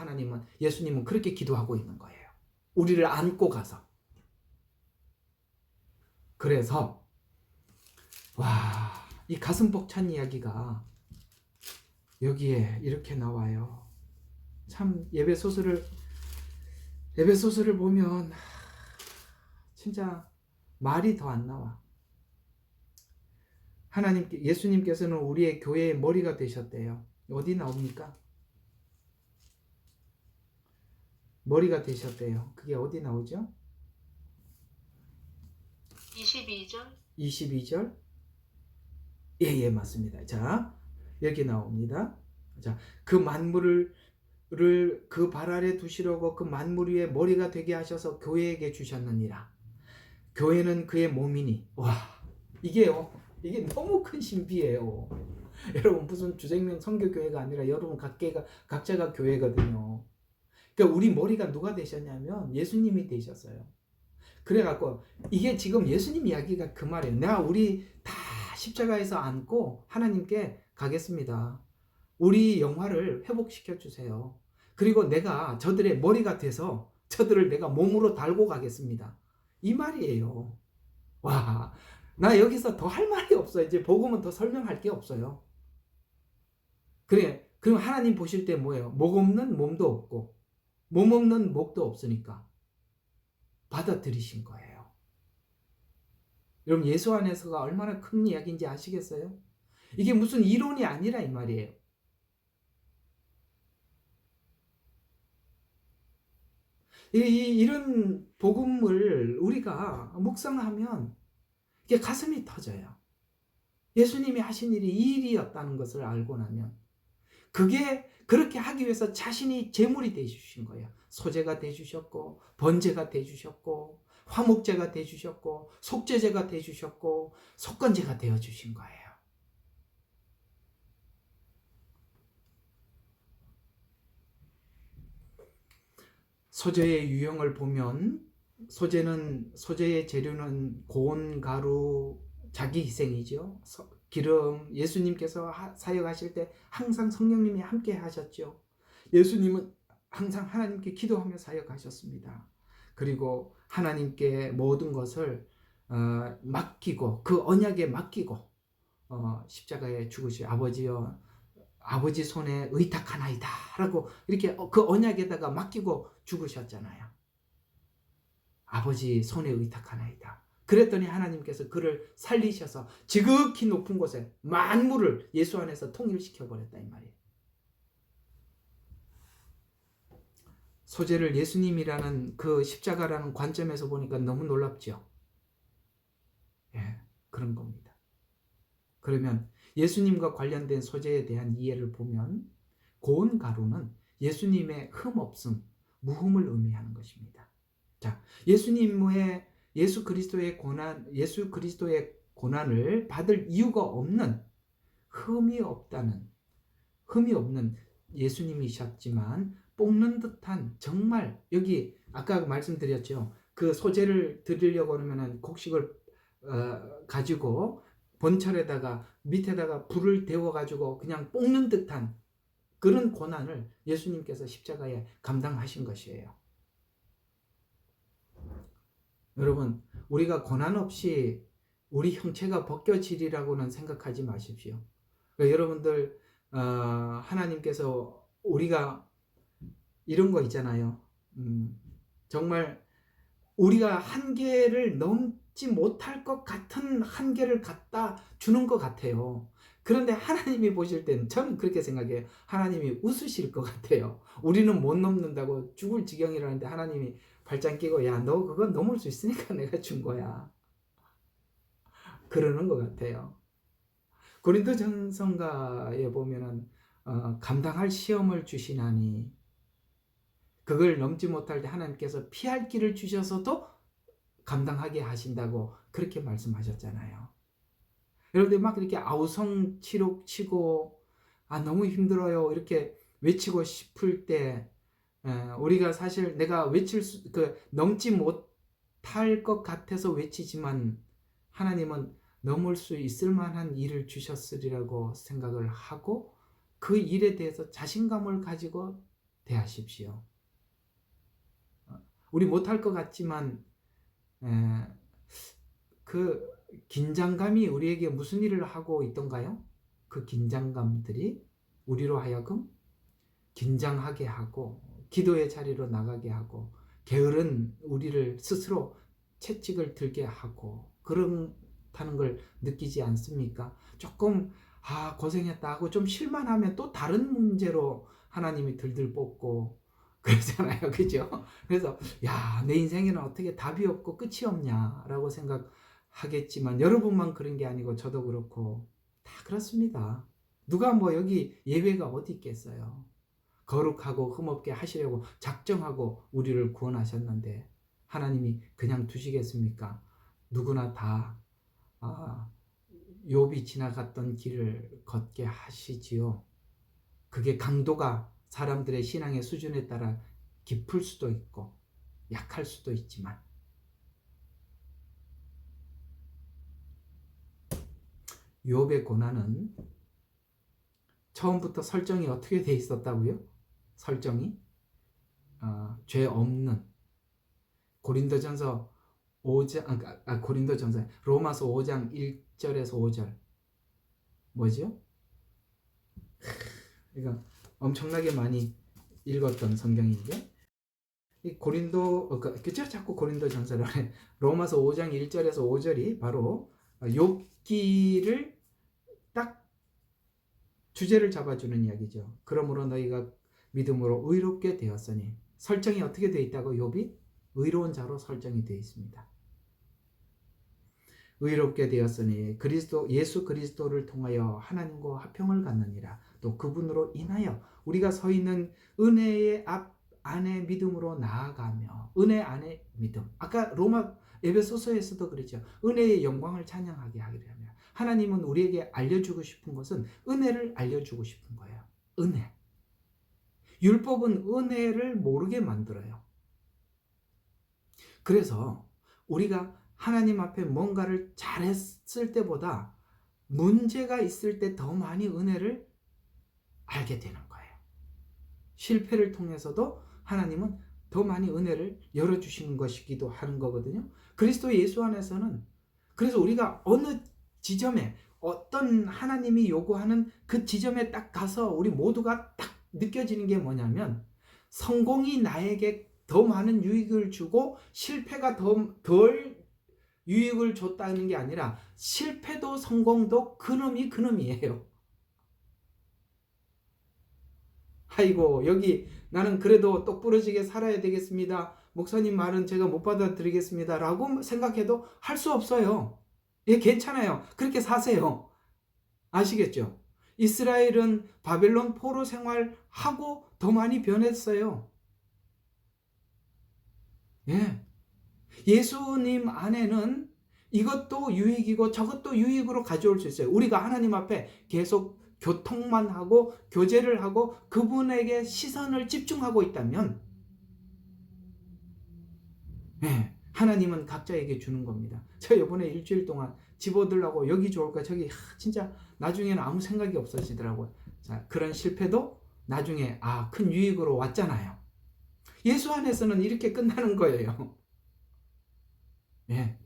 예수님은 그렇게 기도하고 있는 거예요. 우리를 안고 가서. 그래서 이 가슴 벅찬 이야기가 여기에 이렇게 나와요. 참, 예배 소설을 보면 진짜 말이 더 안 나와. 예수님께서는 우리의 교회의 머리가 되셨대요. 어디 나옵니까? 머리가 되셨대요. 그게 어디 나오죠? 22절? 예, 맞습니다. 자, 여기 나옵니다. 자, 그 만물을 그 발 아래 두시려고 그 만물 위에 머리가 되게 하셔서 교회에게 주셨느니라. 교회는 그의 몸이니. 이게 너무 큰 신비예요. 여러분, 무슨 주생명 선교교회가 아니라 여러분 각자가 교회거든요. 그러니까 우리 머리가 누가 되셨냐면 예수님이 되셨어요. 그래갖고 이게 지금 예수님 이야기가 그 말이에요. 우리 다 십자가에서 안고 하나님께 가겠습니다. 우리 영화를 회복시켜 주세요. 그리고 내가 저들의 머리가 돼서 저들을 내가 몸으로 달고 가겠습니다. 이 말이에요. 와, 나 여기서 더 할 말이 없어요. 이제 복음은 더 설명할 게 없어요. 그래, 그럼 하나님 보실 때 뭐예요? 목 없는 몸도 없고 몸 없는 목도 없으니까 받아들이신 거예요. 여러분, 예수 안에서가 얼마나 큰 이야기인지 아시겠어요? 이게 무슨 이론이 아니라 이 말이에요. 이런 복음을 우리가 묵상하면 이게 가슴이 터져요. 예수님이 하신 일이 이 일이었다는 것을 알고 나면 그게 그렇게 하기 위해서 자신이 제물이 되주신 거예요. 소제가 되주셨고 번제가 되주셨고 화목제가 되주셨고 속죄제가 되주셨고 속건제가 되어주신 거예요. 소제의 유형을 보면 소제의 재료는 고운 가루, 자기 희생이죠. 기름, 예수님께서 사역하실 때 항상 성령님이 함께 하셨죠. 예수님은 항상 하나님께 기도하며 사역하셨습니다. 그리고 하나님께 모든 것을 맡기고 그 언약에 맡기고 십자가에 죽으시 아버지여 아버지 손에 의탁하나이다 라고 이렇게 그 언약에다가 맡기고 죽으셨잖아요. 아버지 손에 의탁하나이다. 그랬더니 하나님께서 그를 살리셔서 지극히 높은 곳에 만물을 예수 안에서 통일시켜버렸다 이 말이에요. 소재를 예수님이라는 그 십자가라는 관점에서 보니까 너무 놀랍죠. 예, 그런 겁니다. 그러면 예수님과 관련된 소재에 대한 이해를 보면 고운 가루는 예수님의 흠없음, 무흠을 의미하는 것입니다. 자, 예수 그리스도의 고난을 받을 이유가 없는 흠이 없는 예수님이셨지만 볶는 듯한 정말 여기 아까 말씀드렸죠. 그 소재를 드리려고 하면 곡식을 가지고 번철에다가 밑에다가 불을 데워가지고 그냥 볶는 듯한 그런 고난을 예수님께서 십자가에 감당하신 것이에요. 여러분, 우리가 고난 없이 우리 형체가 벗겨지리라고는 생각하지 마십시오. 그러니까 여러분들 하나님께서 우리가 이런 거 있잖아요. 정말 우리가 한계를 넘지 못할 것 같은 한계를 갖다 주는 것 같아요. 그런데 하나님이 보실 때는 저는 그렇게 생각해요. 하나님이 웃으실 것 같아요. 우리는 못 넘는다고 죽을 지경이라는데 하나님이 발짱 끼고 야, 너 그거 넘을 수 있으니까 내가 준 거야. 그러는 것 같아요. 고린도전서에 보면은 감당할 시험을 주시나니 그걸 넘지 못할 때 하나님께서 피할 길을 주셔서도 감당하게 하신다고 그렇게 말씀하셨잖아요. 여러분들 막 이렇게 아우성치록 치고 너무 힘들어요 이렇게 외치고 싶을 때 우리가 사실 내가 넘지 못할 것 같아서 외치지만 하나님은 넘을 수 있을 만한 일을 주셨으리라고 생각을 하고 그 일에 대해서 자신감을 가지고 대하십시오. 우리 못할 것 같지만 그 긴장감이 우리에게 무슨 일을 하고 있던가요? 그 긴장감들이 우리로 하여금 긴장하게 하고 기도의 자리로 나가게 하고 게으른 우리를 스스로 채찍을 들게 하고 그렇다는 걸 느끼지 않습니까? 조금 고생했다 하고 좀 실만하면 또 다른 문제로 하나님이 들들 뽑고 그러잖아요. 그죠? 그래서 야, 내 인생에는 어떻게 답이 없고 끝이 없냐라고 생각하겠지만 여러분만 그런 게 아니고 저도 그렇고 다 그렇습니다. 누가 뭐 여기 예외가 어디 있겠어요. 거룩하고 흠없게 하시려고 작정하고 우리를 구원하셨는데 하나님이 그냥 두시겠습니까? 누구나 다 욥이 지나갔던 길을 걷게 하시지요. 그게 강도가 사람들의 신앙의 수준에 따라 깊을 수도 있고 약할 수도 있지만 욥의 고난은 처음부터 설정이 어떻게 돼 있었다고요? 설정이 죄 없는 고린도전서 5장 고린도전서 로마서 5장 1절에서 5절 뭐죠? 이거 엄청나게 많이 읽었던 성경인데 이 고린도 그죠? 자꾸 고린도전서를 로마서 5장 1절에서 5절이 바로 욥기를 딱 주제를 잡아주는 이야기죠. 그러므로 너희가 믿음으로 의롭게 되었으니 설정이 어떻게 되어 있다고 욥이 의로운 자로 설정이 되어 있습니다. 의롭게 되었으니 예수 그리스도를 통하여 하나님과 화평을 갖느니라. 또 그분으로 인하여 우리가 서 있는 은혜의 앞 안에 믿음으로 나아가며 은혜 안에 믿음. 아까 로마 에베소서에서도 그랬죠. 은혜의 영광을 찬양하게 하기를 하며 하나님은 우리에게 알려주고 싶은 것은 은혜를 알려주고 싶은 거예요. 은혜. 율법은 은혜를 모르게 만들어요. 그래서 우리가 하나님 앞에 뭔가를 잘했을 때보다 문제가 있을 때 더 많이 은혜를 알게 되는 거예요. 실패를 통해서도 하나님은 더 많이 은혜를 열어주시는 것이기도 하는 거거든요. 그리스도 예수 안에서는 그래서 우리가 어느 지점에 어떤 하나님이 요구하는 그 지점에 딱 가서 우리 모두가 딱 느껴지는 게 뭐냐면 성공이 나에게 더 많은 유익을 주고 실패가 덜 유익을 줬다는 게 아니라 실패도 성공도 그놈이에요. 아이고 여기 나는 그래도 똑부러지게 살아야 되겠습니다. 목사님 말은 제가 못 받아들이겠습니다. 라고 생각해도 할 수 없어요. 예, 괜찮아요. 그렇게 사세요. 아시겠죠? 이스라엘은 바벨론 포로 생활하고 더 많이 변했어요. 예. 예수님 안에는 이것도 유익이고 저것도 유익으로 가져올 수 있어요. 우리가 하나님 앞에 계속 교통만 하고 교제를 하고 그분에게 시선을 집중하고 있다면 네, 하나님은 각자에게 주는 겁니다. 제가 이번에 일주일 동안 집 얻으려고 여기 좋을까 저기 진짜 나중에는 아무 생각이 없어지더라고요. 자, 그런 실패도 나중에 큰 유익으로 왔잖아요. 예수 안에서는 이렇게 끝나는 거예요. 네,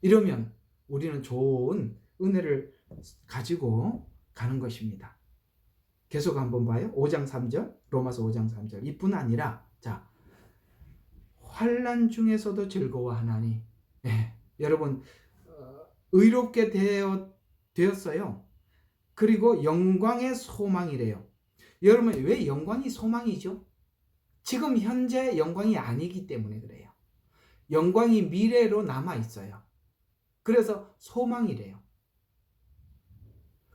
이러면 우리는 좋은 은혜를 가지고 가는 것입니다. 계속 한번 봐요. 5장 3절 로마서 5장 3절 이뿐 아니라 자 환난 중에서도 즐거워하나니 네, 여러분 의롭게 되었어요. 그리고 영광의 소망이래요. 여러분 왜 영광이 소망이죠? 지금 현재 영광이 아니기 때문에 그래요. 영광이 미래로 남아있어요. 그래서 소망이래요.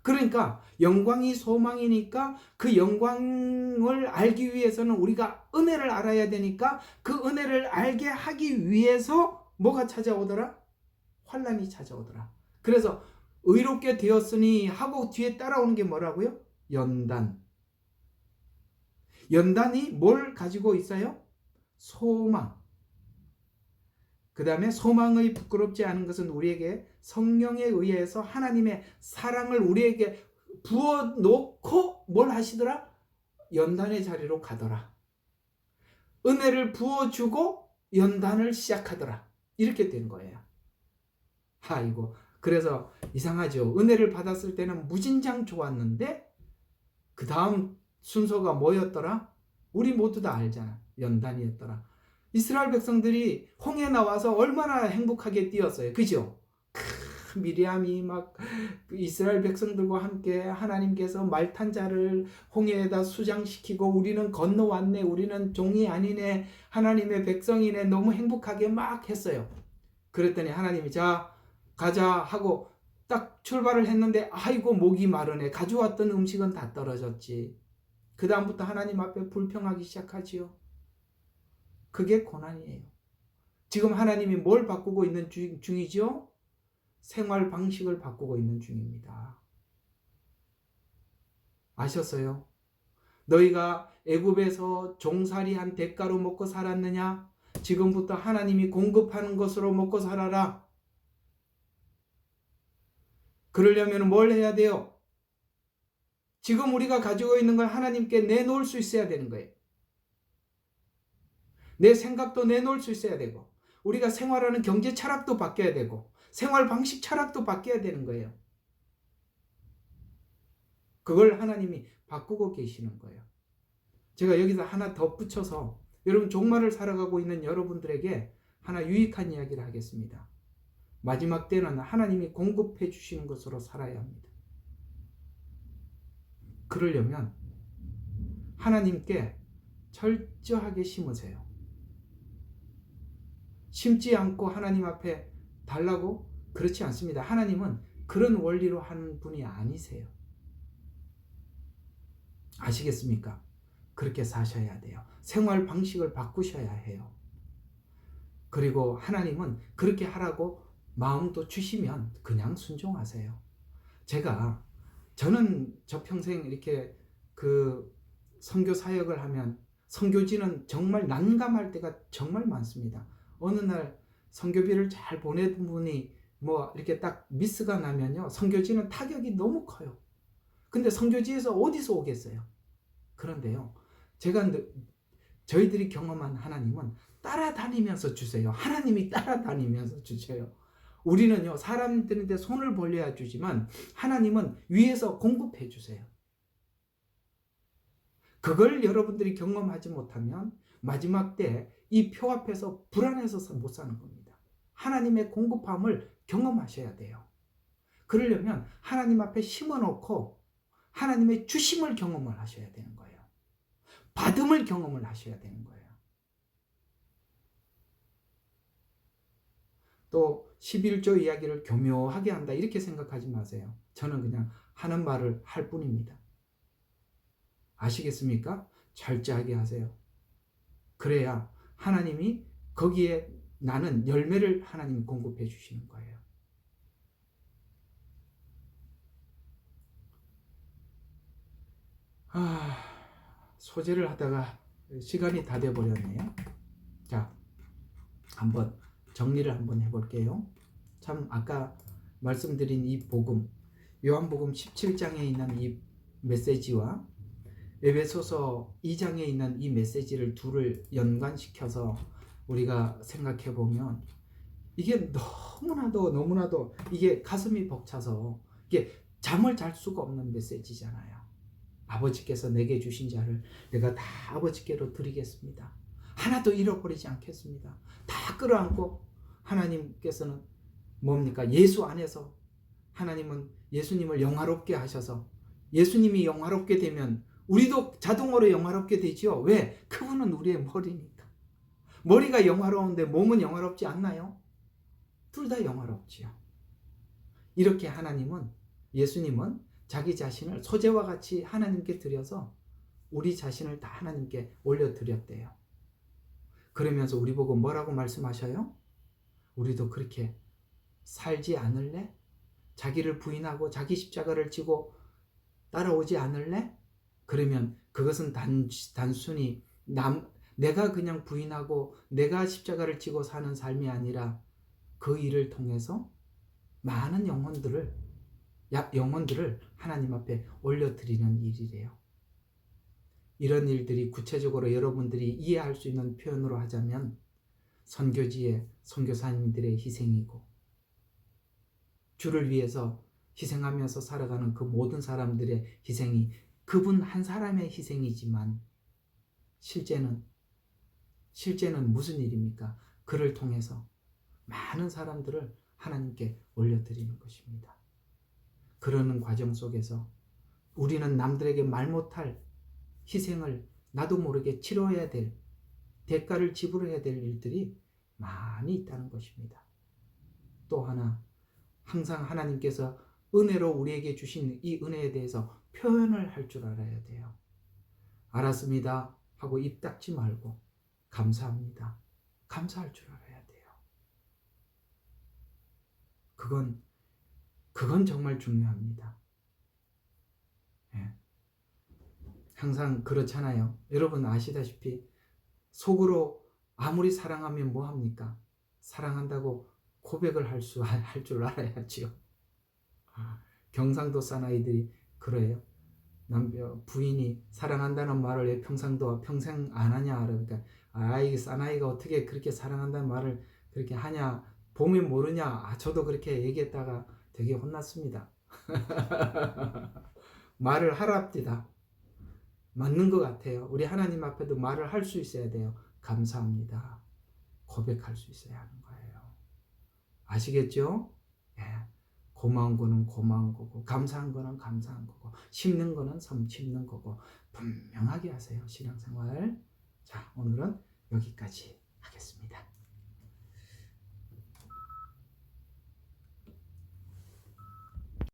그러니까 영광이 소망이니까 그 영광을 알기 위해서는 우리가 은혜를 알아야 되니까 그 은혜를 알게 하기 위해서 뭐가 찾아오더라? 환난이 찾아오더라. 그래서 의롭게 되었으니 하고 뒤에 따라오는 게 뭐라고요? 연단. 연단이 뭘 가지고 있어요? 소망. 그 다음에 소망의 부끄럽지 않은 것은 우리에게 성령에 의해서 하나님의 사랑을 우리에게 부어놓고 뭘 하시더라? 연단의 자리로 가더라. 은혜를 부어주고 연단을 시작하더라. 이렇게 된 거예요. 아이고 그래서 이상하죠. 은혜를 받았을 때는 무진장 좋았는데 그 다음 순서가 뭐였더라? 우리 모두 다 알잖아. 연단이었더라. 이스라엘 백성들이 홍해 나와서 얼마나 행복하게 뛰었어요. 그죠? 미리암이 막 이스라엘 백성들과 함께 하나님께서 말탄 자를 홍해에다 수장시키고 우리는 건너왔네. 우리는 종이 아니네. 하나님의 백성이네. 너무 행복하게 막 했어요. 그랬더니 하나님이 자 가자 하고 딱 출발을 했는데 아이고 목이 마르네. 가져왔던 음식은 다 떨어졌지. 그 다음부터 하나님 앞에 불평하기 시작하지요. 그게 고난이에요. 지금 하나님이 뭘 바꾸고 있는 중이죠? 생활 방식을 바꾸고 있는 중입니다. 아셨어요? 너희가 애굽에서 종살이한 대가로 먹고 살았느냐? 지금부터 하나님이 공급하는 것으로 먹고 살아라. 그러려면 뭘 해야 돼요? 지금 우리가 가지고 있는 걸 하나님께 내놓을 수 있어야 되는 거예요. 내 생각도 내놓을 수 있어야 되고, 우리가 생활하는 경제 철학도 바뀌어야 되고, 생활 방식 철학도 바뀌어야 되는 거예요. 그걸 하나님이 바꾸고 계시는 거예요. 제가 여기서 하나 더 붙여서 여러분 종말을 살아가고 있는 여러분들에게 하나 유익한 이야기를 하겠습니다. 마지막 때는 하나님이 공급해 주시는 것으로 살아야 합니다. 그러려면 하나님께 철저하게 심으세요. 심지 않고 하나님 앞에 달라고? 그렇지 않습니다. 하나님은 그런 원리로 하는 분이 아니세요. 아시겠습니까? 그렇게 사셔야 돼요. 생활 방식을 바꾸셔야 해요. 그리고 하나님은 그렇게 하라고 마음도 주시면 그냥 순종하세요. 저는 저 평생 이렇게 그 선교 사역을 하면 선교지는 정말 난감할 때가 정말 많습니다. 어느 날 선교비를 잘 보내던 분이 뭐 이렇게 딱 미스가 나면요, 선교지는 타격이 너무 커요. 근데 선교지에서 어디서 오겠어요? 그런데요, 저희들이 경험한 하나님은 따라다니면서 주세요. 하나님이 따라다니면서 주셔요. 우리는요, 사람들한테 손을 벌려야 주지만 하나님은 위에서 공급해 주세요. 그걸 여러분들이 경험하지 못하면 마지막 때 이 표 앞에서 불안해서 못 사는 겁니다. 하나님의 공급함을 경험하셔야 돼요. 그러려면 하나님 앞에 심어놓고 하나님의 주심을 경험을 하셔야 되는 거예요. 받음을 경험을 하셔야 되는 거예요. 또 11조 이야기를 교묘하게 한다 이렇게 생각하지 마세요. 저는 그냥 하는 말을 할 뿐입니다. 아시겠습니까? 철저하게 하세요. 그래야 하나님이 거기에 나는 열매를 하나님이 공급해 주시는 거예요. 소재를 하다가 시간이 다 돼버렸네요. 자, 한번 정리를 한번 해볼게요. 참 아까 말씀드린 이 복음, 요한복음 17장에 있는 이 메시지와 에베소서 2장에 있는 이 메시지를 둘을 연관시켜서 우리가 생각해 보면 이게 너무나도 이게 가슴이 벅차서 이게 잠을 잘 수가 없는 메시지잖아요. 아버지께서 내게 주신 자를 내가 다 아버지께로 드리겠습니다. 하나도 잃어버리지 않겠습니다. 다 끌어안고 하나님께서는 뭡니까? 예수 안에서 하나님은 예수님을 영화롭게 하셔서 예수님이 영화롭게 되면 우리도 자동으로 영화롭게 되지요. 왜? 그분은 우리의 머리니까. 머리가 영화로운데 몸은 영화롭지 않나요? 둘 다 영화롭지요. 이렇게 예수님은 자기 자신을 소재와 같이 하나님께 드려서 우리 자신을 다 하나님께 올려드렸대요. 그러면서 우리 보고 뭐라고 말씀하셔요? 우리도 그렇게 살지 않을래? 자기를 부인하고 자기 십자가를 지고 따라오지 않을래? 그러면 그것은 단순히 내가 그냥 부인하고 내가 십자가를 지고 사는 삶이 아니라 그 일을 통해서 많은 영혼들을 하나님 앞에 올려드리는 일이래요. 이런 일들이 구체적으로 여러분들이 이해할 수 있는 표현으로 하자면 선교지의 선교사님들의 희생이고 주를 위해서 희생하면서 살아가는 그 모든 사람들의 희생이 그분 한 사람의 희생이지만 실제는 무슨 일입니까? 그를 통해서 많은 사람들을 하나님께 올려드리는 것입니다. 그러는 과정 속에서 우리는 남들에게 말 못할 희생을 나도 모르게 치러야 될 대가를 지불해야 될 일들이 많이 있다는 것입니다. 또 하나 항상 하나님께서 은혜로 우리에게 주신 이 은혜에 대해서 표현을 할 줄 알아야 돼요. 알았습니다 하고 입 닫지 말고 감사합니다. 감사할 줄 알아야 돼요. 그건 정말 중요합니다. 예. 항상 그렇잖아요. 여러분 아시다시피 속으로 아무리 사랑하면 뭐합니까? 사랑한다고 고백을 할 줄 알아야지요. 경상도 사나이들이 그래요. 부인이 사랑한다는 말을 왜 평생 안 하냐? 그러니까 아이 사나이가 어떻게 그렇게 사랑한다는 말을 그렇게 하냐, 보면 모르냐. 저도 그렇게 얘기했다가 되게 혼났습니다. 말을 하랍디다. 맞는 것 같아요. 우리 하나님 앞에도 말을 할 수 있어야 돼요. 감사합니다. 고백할 수 있어야 하는 거예요. 아시겠죠? 예. 고마운 거는 고마운 거고, 감사한 거는 감사한 거고, 심는 거는 심는 거고, 분명하게 하세요. 신앙생활. 자, 오늘은 여기까지 하겠습니다.